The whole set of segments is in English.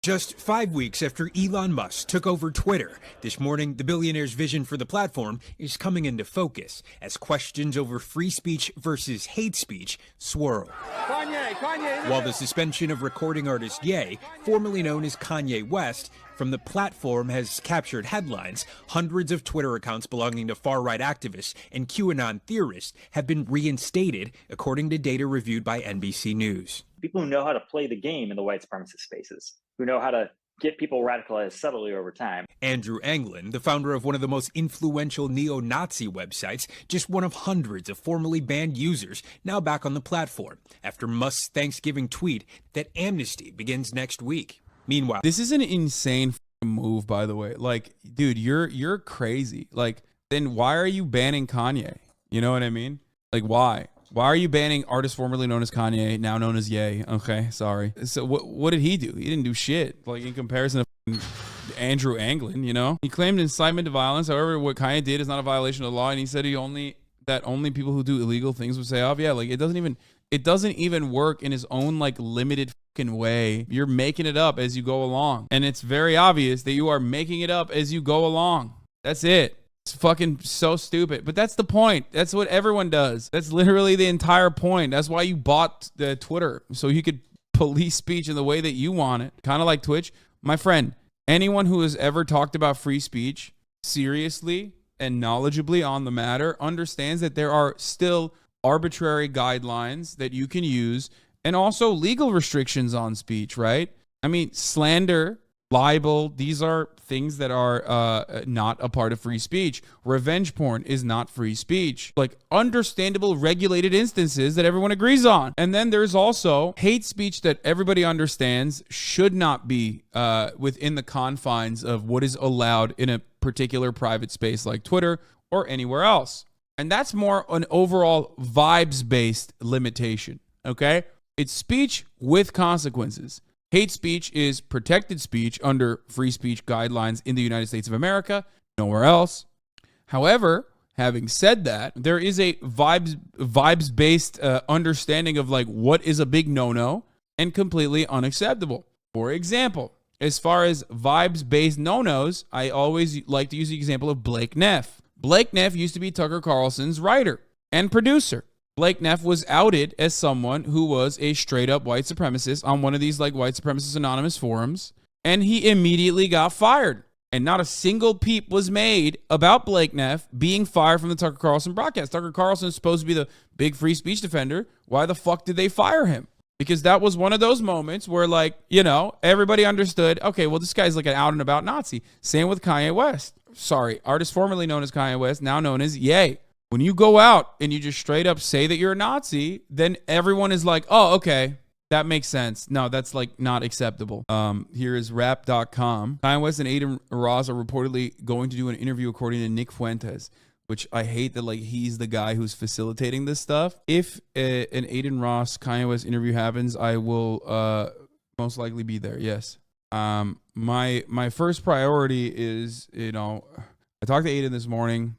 Just 5 weeks after Elon Musk took over Twitter, this morning the billionaire's vision for the platform is coming into focus as questions over free speech versus hate speech swirl. Kanye. While the suspension of recording artist Ye, formerly known as Kanye West, from the platform has captured headlines, hundreds of Twitter accounts belonging to far-right activists and QAnon theorists have been reinstated, according to data reviewed by NBC News. People who know how to play the game in the white supremacist spaces, who know how to get people radicalized subtly over time. Andrew Anglin, the founder of one of the most influential neo-Nazi websites, just one of hundreds of formerly banned users, now back on the platform after Musk's Thanksgiving tweet that amnesty begins next week. Meanwhile, this is an insane move, by the way. Like, dude, you're crazy. Like, then why are you banning Kanye? You know what I mean? Like, why? Why are you banning artists formerly known as Kanye, now known as Ye? Okay, sorry. So what did he do? He didn't do shit. Like, in comparison to Andrew Anglin, you know? He claimed incitement to violence. However, what Kanye did is not a violation of the law, and he said only people who do illegal things would say off. Yeah, like, it doesn't even work in his own, like, limited fucking way. You're making it up as you go along. And it's very obvious that you are making it up as you go along. That's it. It's fucking so stupid. But that's the point. That's what everyone does. That's literally the entire point. That's why you bought the Twitter, so you could police speech in the way that you want it. Kind of like Twitch. My friend, anyone who has ever talked about free speech seriously and knowledgeably on the matter understands that there are still arbitrary guidelines that you can use and also legal restrictions on speech, right? I mean, slander, libel, these are things that are not a part of free speech. Revenge porn is not free speech. Like, understandable regulated instances that everyone agrees on. And then there's also hate speech that everybody understands should not be within the confines of what is allowed in a particular private space like Twitter or anywhere else. And that's more an overall vibes-based limitation, okay? It's speech with consequences. Hate speech is protected speech under free speech guidelines in the United States of America, nowhere else. However, having said that, there is a vibes-based understanding of, like, what is a big no-no and completely unacceptable. For example, as far as vibes-based no-nos, I always like to use the example of Blake Neff. Blake Neff used to be Tucker Carlson's writer and producer. Blake Neff was outed as someone who was a straight-up white supremacist on one of these, like, white supremacist anonymous forums, and he immediately got fired. And not a single peep was made about Blake Neff being fired from the Tucker Carlson broadcast. Tucker Carlson is supposed to be the big free speech defender. Why the fuck did they fire him? Because that was one of those moments where, like, you know, everybody understood, okay, well, this guy's like an out and about Nazi. Same with Kanye West. Sorry, artist formerly known as Kanye West, now known as Ye. When you go out and you just straight up say that you're a Nazi, then everyone is like, oh, okay, that makes sense. No, that's, like, not acceptable. Here is rap.com. Kanye West and Aiden Ross are reportedly going to do an interview according to Nick Fuentes, which I hate that, like, he's the guy who's facilitating this stuff. If an Aiden Ross Kanye West interview happens, I will most likely be there. Yes. My first priority is, you know, I talked to Aiden this morning.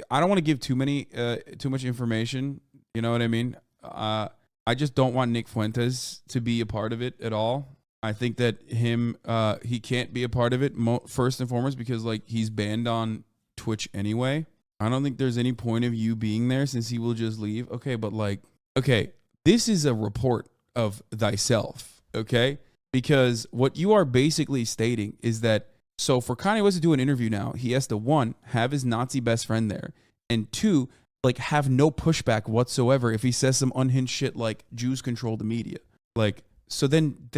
I don't want to give too much information. You know what I mean? I just don't want Nick Fuentes to be a part of it at all. I think that he can't be a part of it first and foremost because, like, he's banned on Twitch anyway. I don't think there's any point of you being there since he will just leave. Okay, but, like, okay, this is a report of thyself, okay? Because what you are basically stating is that, so for Kanye West to do an interview now, he has to, one, have his Nazi best friend there, and two, like, have no pushback whatsoever if he says some unhinged shit like Jews control the media. Like, so then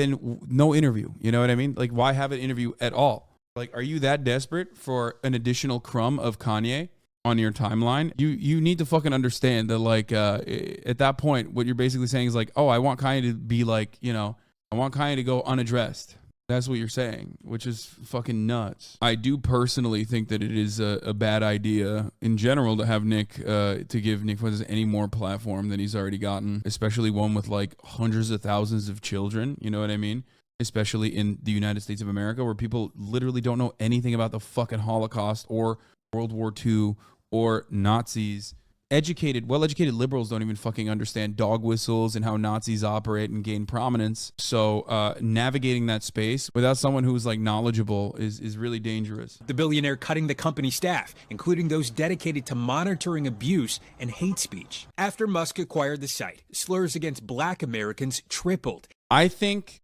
no interview. You know what I mean? Like, why have an interview at all? Like, are you that desperate for an additional crumb of Kanye on your timeline? You need to fucking understand that, like, at that point, what you're basically saying is like, oh, I want Kanye to be like, you know, I want Kanye to go unaddressed. That's what you're saying, which is fucking nuts. I do personally think that it is a bad idea in general to have to give Nick Fuentes any more platform than he's already gotten, especially one with, like, hundreds of thousands of children. You know what I mean? Especially in the United States of America, where people literally don't know anything about the fucking Holocaust or World War II or Nazis. well-educated liberals don't even fucking understand dog whistles and how Nazis operate and gain prominence. So navigating that space without someone who's like knowledgeable is really dangerous. The billionaire cutting the company staff, including those dedicated to monitoring abuse and hate speech. After Musk acquired the site, slurs against Black Americans tripled. I think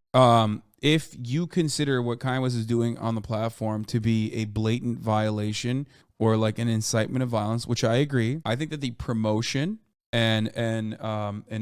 if you consider what Kanye West is doing on the platform to be a blatant violation or like an incitement of violence, which I agree, I think that the promotion and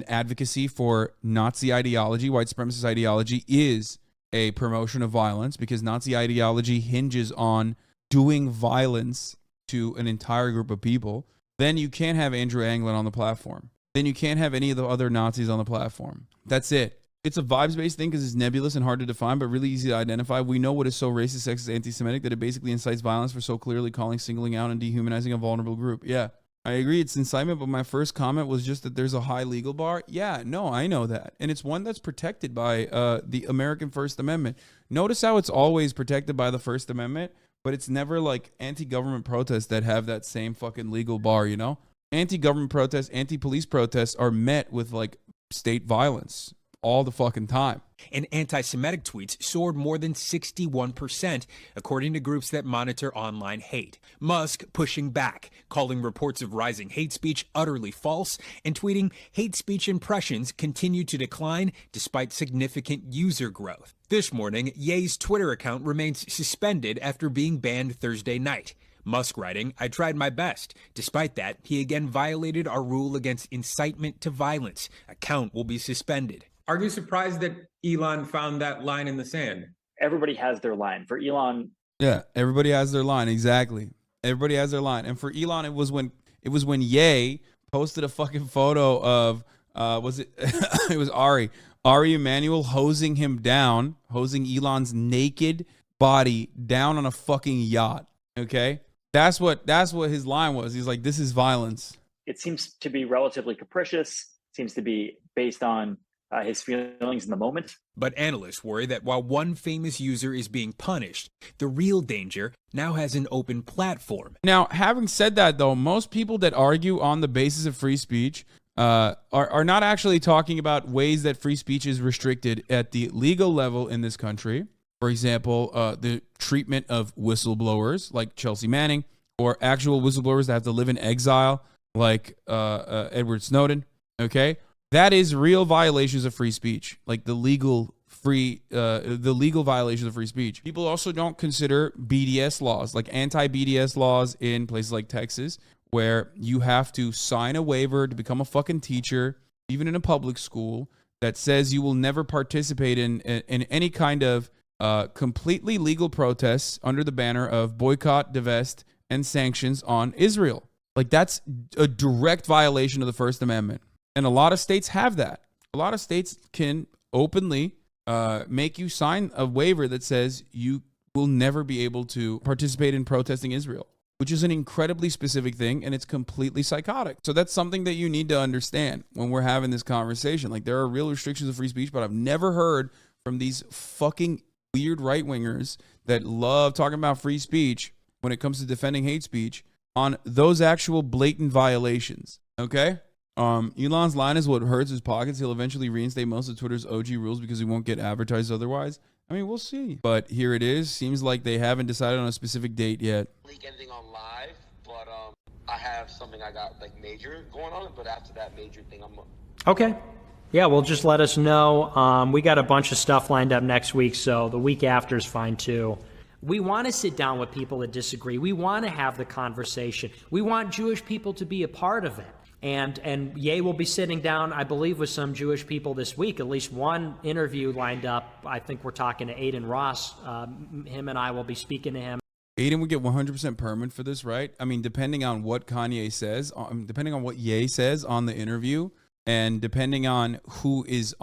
advocacy for Nazi ideology, white supremacist ideology, is a promotion of violence, because Nazi ideology hinges on doing violence to an entire group of people. Then you can't have Andrew Anglin on the platform. Then you can't have any of the other Nazis on the platform. That's it. It's a vibes-based thing because it's nebulous and hard to define, but really easy to identify. We know what is so racist, sexist, anti-Semitic that it basically incites violence for so clearly singling out and dehumanizing a vulnerable group. Yeah, I agree. It's incitement, but my first comment was just that there's a high legal bar. Yeah, no, I know that. And it's one that's protected by the American First Amendment. Notice how it's always protected by the First Amendment, but it's never like anti-government protests that have that same fucking legal bar, you know? Anti-government protests, anti-police protests are met with like state violence all the fucking time. And anti-Semitic tweets soared more than 61%, according to groups that monitor online hate. Musk pushing back, calling reports of rising hate speech utterly false, and tweeting hate speech impressions continue to decline despite significant user growth. This morning, Ye's Twitter account remains suspended after being banned Thursday night. Musk writing, "I tried my best. Despite that, he again violated our rule against incitement to violence. Account will be suspended." Are you surprised that Elon found that line in the sand? Everybody has their line. For Elon, yeah, everybody has their line. Exactly, everybody has their line. And for Elon, it was when Ye posted a fucking photo of was it it was Ari Emanuel hosing Elon's naked body down on a fucking yacht. Okay, that's what his line was. He's like, "This is violence." it seems to be relatively capricious. Seems to be based on his feelings in the moment. But analysts worry that while one famous user is being punished, the real danger now has an open platform. Now, having said that, though, most people that argue on the basis of free speech are not actually talking about ways that free speech is restricted at the legal level in this country. For example, the treatment of whistleblowers like Chelsea Manning, or actual whistleblowers that have to live in exile like Edward Snowden. Okay, that is real violations of free speech, like the legal violations of free speech. People also don't consider BDS laws, like anti-BDS laws in places like Texas, where you have to sign a waiver to become a fucking teacher, even in a public school, that says you will never participate in any kind of completely legal protests under the banner of boycott, divest, and sanctions on Israel. Like, that's a direct violation of the First Amendment. And a lot of states have that. A lot of states can openly make you sign a waiver that says you will never be able to participate in protesting Israel, which is an incredibly specific thing, and it's completely psychotic. So that's something that you need to understand when we're having this conversation. Like, there are real restrictions of free speech, but I've never heard from these fucking weird right-wingers that love talking about free speech when it comes to defending hate speech on those actual blatant violations. Okay? Elon's line is what hurts his pockets. He'll eventually reinstate most of Twitter's OG rules because he won't get advertised otherwise. I mean, we'll see. But here it is. Seems like they haven't decided on a specific date yet. Leak anything on live, but I have something I got like major going on. But after that major thing, Okay. Yeah, well, just let us know. We got a bunch of stuff lined up next week, so the week after is fine too. We want to sit down with people that disagree. We want to have the conversation. We want Jewish people to be a part of it. And Ye will be sitting down, I believe, with some Jewish people this week. At least one interview lined up. I think we're talking to Aiden Ross. Him and I will be speaking to him. Aiden would get 100% permit for this, right? I mean, depending on what Kanye says, depending on what Ye says on the interview, and depending on who is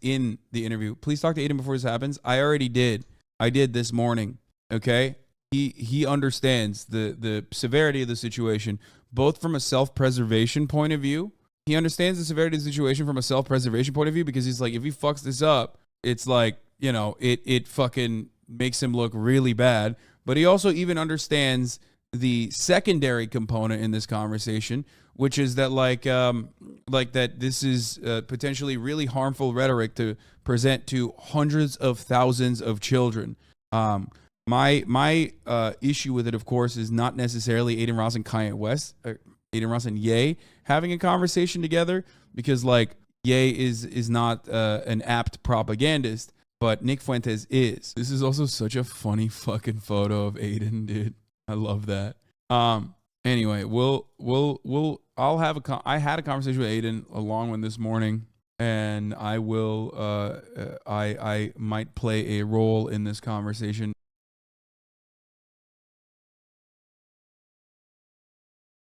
in the interview. Please talk to Aiden before this happens. I already did. I did this morning. Okay? He understands the severity of the situation, both from a self-preservation point of view. He understands the severity of the situation from a self-preservation point of view, because he's like, if he fucks this up, it's like, you know, it fucking makes him look really bad. But he also even understands the secondary component in this conversation, which is that like that this is potentially really harmful rhetoric to present to hundreds of thousands of children. My issue with it, of course, is not necessarily Aiden Ross and Kanye West, Aiden Ross and Ye having a conversation together, because like Ye is not an apt propagandist, but Nick Fuentes is. This is also such a funny fucking photo of Aiden, dude. I love that. Anyway, I had a conversation with Aiden, a long one this morning, and I will I might play a role in this conversation